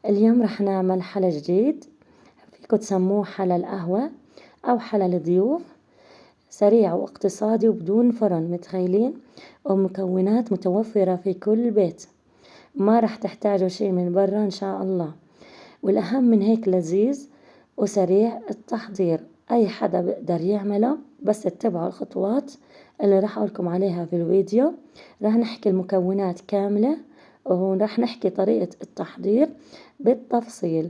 اليوم رح نعمل حلا جديد، فيكم تسموه حلا القهوة أو حلا الضيوف. سريع واقتصادي وبدون فرن، متخيلين؟ ومكونات متوفرة في كل بيت، ما رح تحتاجوا شي من برا إن شاء الله. والأهم من هيك لذيذ وسريع التحضير، أي حدا بيقدر يعمله، بس اتبعوا الخطوات اللي رح أقولكم عليها في الفيديو. رح نحكي المكونات كاملة، ورح نحكي طريقة التحضير بالتفصيل،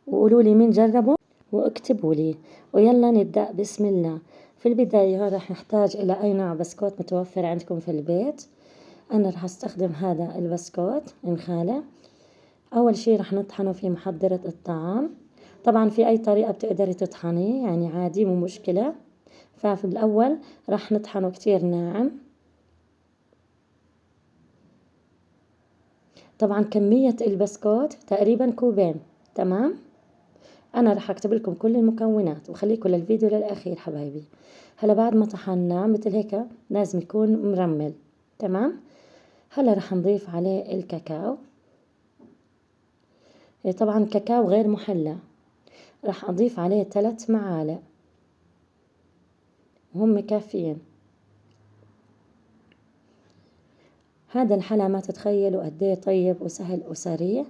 وقولوا لي مين جربوا واكتبوا لي. ويلا نبدأ بسم الله. في البداية رح نحتاج إلى أي نوع بسكوت متوفر عندكم في البيت. أنا رح استخدم هذا البسكوت الخالي. أول شي رح نطحنه في محضرة الطعام. طبعا في أي طريقة بتقدري تطحنيه، يعني عادي مو مشكلة. ففي الأول رح نطحنه كتير ناعم. طبعا كمية البسكوت تقريبا كوبين، تمام. أنا رح أكتب لكم كل المكونات وخليكم للفيديو للأخير حبايبي. هلا بعد ما طحناه مثل هيك لازم يكون مرمل، تمام. هلا رح نضيف عليه الكاكاو. طبعا كاكاو غير محلى. رح أضيف عليه 3 معالق، هم كافيين. هذا الحلا ما تتخيلوا قديه طيب وسهل وسريع.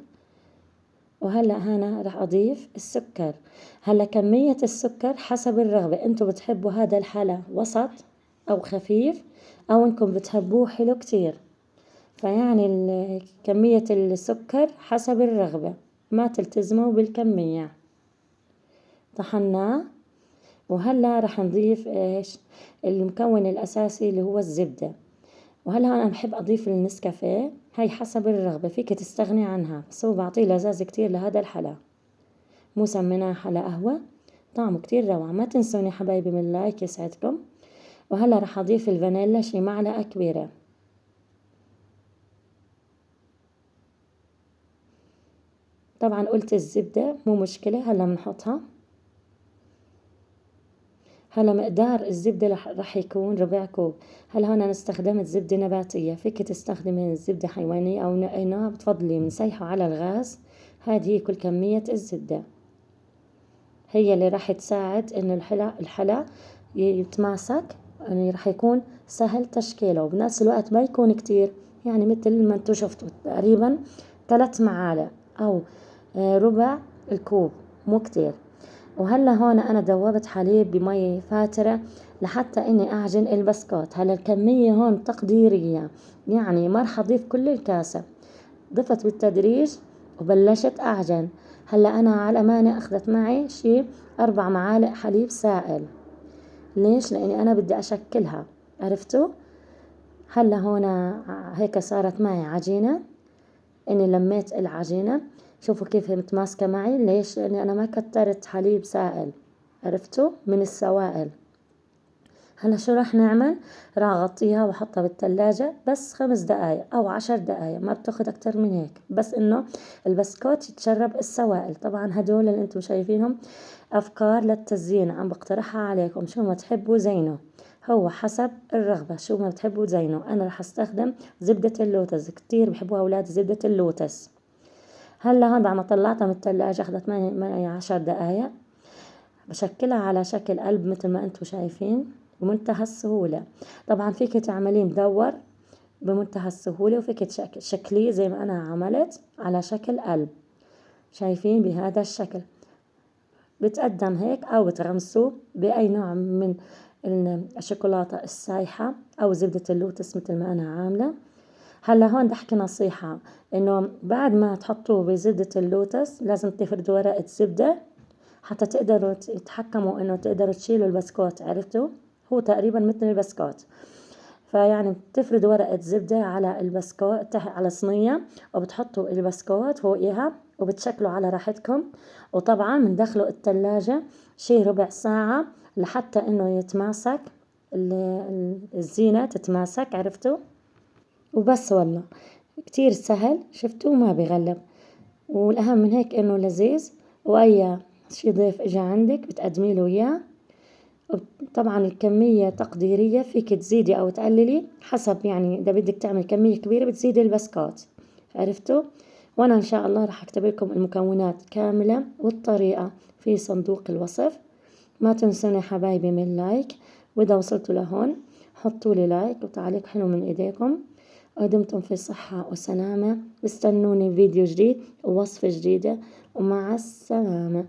وهلأ هنا رح أضيف السكر. هلأ كمية السكر حسب الرغبة، انتوا بتحبوا هذا الحلا وسط أو خفيف، أو انكم بتحبوه حلو كتير. فيعني كمية السكر حسب الرغبة، ما تلتزموا بالكمية. طحناه. وهلا رح نضيف ايش؟ المكون الأساسي اللي هو الزبدة. وهلا أنا بحب أضيف النسكافيه، هاي حسب الرغبة، فيك تستغني عنها، بس هو بعطيه لذاذة كتير لهذا الحلا. مو سميناه حلا قهوة، طعمه كتير روعة. ما تنسوني حبايبي من اللايك يسعدكم. وهلا رح أضيف الفانيلا شي معلقة كبيرة. طبعا قلت الزبدة مو مشكلة، هلا بنحطها. هلا مقدار الزبدة رح يكون ربع كوب. هلا هون أنا استخدمت زبدة نباتية، فيك تستخدمي زبدة حيوانية أو أي نوع بتفضلي، بنسيحه على الغاز. هذه هي كل كمية الزبدة، هي اللي راح تساعد انه الحلا يتماسك، يعني راح يكون سهل تشكيله، وبنفس الوقت ما يكون كتير، يعني مثل ما انتم شفتوا تقريبا 3 معالق او ربع الكوب، مو كتير. وهلا هون انا دوبت حليب بمي فاترة لحتى اني اعجن البسكوت. هلا الكمية هون تقديرية، يعني ما رح اضيف كل الكاسة، ضفت بالتدريج وبلشت أعجن. هلا أنا على أمانة أخذت معي شي 4 معالق حليب سائل. ليش؟ لأني أنا بدي أشكلها، عرفتوا؟ هلا هون هيك صارت معي عجينة، إني لميت العجينة. شوفوا كيف هي متماسكة معي. ليش؟ لأني أنا ما كترت حليب سائل، عرفتوا؟ من السوائل. هلا شو راح نعمل؟ راح اغطيها واحطها بالثلاجة بس 5 دقايق او 10 دقايق، ما بتاخد اكتر من هيك، بس انه البسكوت يتشرب السوائل. طبعا هدول اللي انتم شايفينهم افكار للتزيين، عم بقترحها عليكم، شو ما تحبوا زينوا، هو حسب الرغبة، شو ما بتحبوا زينوا. انا رح استخدم زبدة اللوتس، كتير بحبوها اولاد زبدة اللوتس. هلا هون بعد ما طلعتها من الثلاجة اخذت معي 10 دقايق. بشكلها على شكل قلب مثل ما انتم شايفين بمنتهى السهولة. طبعا فيك تعمليه مدور بمنتهى السهولة، وفيك تشكليه زي ما أنا عملت على شكل قلب، شايفين بهذا الشكل. بتقدم هيك أو بتغمسوه بأي نوع من الشوكولاتة السايحة أو زبدة اللوتس مثل ما أنا عاملة. هلا هون بدي أحكي نصيحة، إنه بعد ما تحطوه بزبدة اللوتس لازم تفردوا ورقة زبدة حتى تقدروا تتحكموا انه تقدروا تشيلوا البسكوت، عرفتوا؟ هو تقريبا مثل البسكوت. فيعني بتفردوا ورقة زبدة على البسكوت على صينية، وبتحطوا البسكوت فوقيها وبتشكلوا على راحتكم. وطبعا بندخلوا الثلاجة شي ربع ساعة لحتى انه يتماسك، الزينة تتماسك، عرفتوا؟ وبس والله كتير سهل، شفتوا؟ ما بغلب. والأهم من هيك إنه لذيذ، وأي شي ضيف إجا عندك بتقدمي له إياه. طبعا الكمية تقديرية، فيك تزيدي أو تقللي حسب، يعني إذا بدك تعمل كمية كبيرة بتزيدي البسكوت، عرفتوا؟ وأنا إن شاء الله راح أكتب لكم المكونات كاملة والطريقة في صندوق الوصف. ما تنسون يا حبايبي من لايك، وإذا وصلتوا لهون حطوا لي لايك وتعليق حلو من إيديكم. ودمتم في صحة وسلامة، واستنوني فيديو جديد ووصفة جديدة، ومع السلامة.